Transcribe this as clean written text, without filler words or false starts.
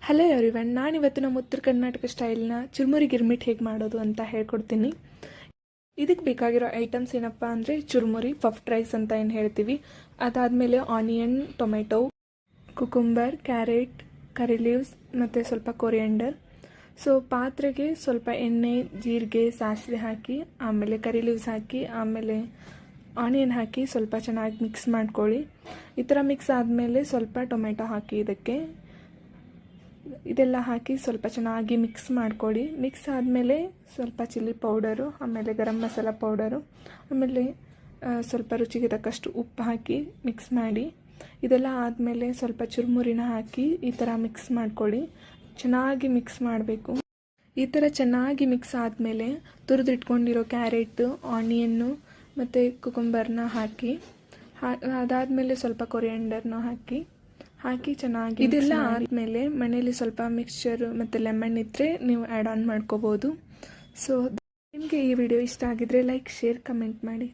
Hello everyone, ನಾನಿವತ್ತು ನಮ್ಮ ಉತ್ತರ ಕರ್ನಾಟಕ ಸ್ಟೈಲ್ನ ಚುರುಮುರಿ ಗಿರ್ಮಿಟ್ ಹೇಗೆ ಮಾಡೋದು ಅಂತ ಹೇಳ್ಕೊಡ್ತೀನಿ. ಇದಕ್ಕೆ ಬೇಕಾಗಿರೋ ಐಟಮ್ಸ್ ಏನಪ್ಪ ಅಂದರೆ ಚುರುಮುರಿ, ಪಫ್ಡ್ ರೈಸ್ ಅಂತ ಏನು ಹೇಳ್ತೀವಿ, ಅದಾದಮೇಲೆ ಆನಿಯನ್, ಟೊಮೆಟೊ, ಕುಕುಂಬರ್, ಕ್ಯಾರೆಟ್, ಕರಿ ಲೀವ್ಸ್ ಮತ್ತು ಸ್ವಲ್ಪ ಕೊರಿಯಂಡರ್. ಸೊ ಪಾತ್ರೆಗೆ ಸ್ವಲ್ಪ ಎಣ್ಣೆ, ಜೀರಿಗೆ, ಸಾಸಿವೆ ಹಾಕಿ, ಆಮೇಲೆ ಕರಿ ಲೀವ್ಸ್ ಹಾಕಿ, ಆಮೇಲೆ ಆನಿಯನ್ ಹಾಕಿ ಸ್ವಲ್ಪ ಚೆನ್ನಾಗಿ ಮಿಕ್ಸ್ ಮಾಡ್ಕೊಳ್ಳಿ. ಈ ಥರ ಮಿಕ್ಸ್ ಆದಮೇಲೆ ಸ್ವಲ್ಪ ಟೊಮೆಟೊ ಹಾಕಿ ಇದೆಲ್ಲ ಹಾಕಿ ಸ್ವಲ್ಪ ಚೆನ್ನಾಗಿ ಮಿಕ್ಸ್ ಮಾಡ್ಕೊಳ್ಳಿ. ಮಿಕ್ಸ್ ಆದಮೇಲೆ ಸ್ವಲ್ಪ ಚಿಲ್ಲಿ ಪೌಡರು, ಆಮೇಲೆ ಗರಂ ಮಸಾಲ ಪೌಡರು, ಆಮೇಲೆ ಸ್ವಲ್ಪ ರುಚಿಗೆ ತಕ್ಕಷ್ಟು ಉಪ್ಪು ಹಾಕಿ ಮಿಕ್ಸ್ ಮಾಡಿ. ಇದೆಲ್ಲ ಆದಮೇಲೆ ಸ್ವಲ್ಪ ಚುರುಮುರಿನ ಹಾಕಿ ಈ ಥರ ಮಿಕ್ಸ್ ಮಾಡ್ಕೊಳ್ಳಿ. ಚೆನ್ನಾಗಿ ಮಿಕ್ಸ್ ಮಾಡಬೇಕು. ಈ ಥರ ಚೆನ್ನಾಗಿ ಮಿಕ್ಸ್ ಆದಮೇಲೆ ತುರಿದಿಟ್ಕೊಂಡಿರೋ ಕ್ಯಾರೆಟು, ಆನಿಯನ್ನು ಮತ್ತು ಕುಕುಂಬರ್ನ ಹಾಕಿ, ಅದಾದಮೇಲೆ ಸ್ವಲ್ಪ ಕೊರಿಯಂಡರ್ನ ಹಾಕಿ ಚೆನ್ನಾಗಿ ಇದೆಲ್ಲ ಆದಮೇಲೆ ಮನೇಲಿ ಸ್ವಲ್ಪ ಮಿಕ್ಸ್ಚರ್ ಮತ್ತು ಲೆಮನ್ ಇದ್ದರೆ ನೀವು ಆ್ಯಡ್ ಆನ್ ಮಾಡ್ಕೋಬೋದು. ಸೊ ನಿಮಗೆ ಈ ವಿಡಿಯೋ ಇಷ್ಟ ಆಗಿದ್ರೆ ಲೈಕ್, ಶೇರ್, ಕಮೆಂಟ್ ಮಾಡಿ.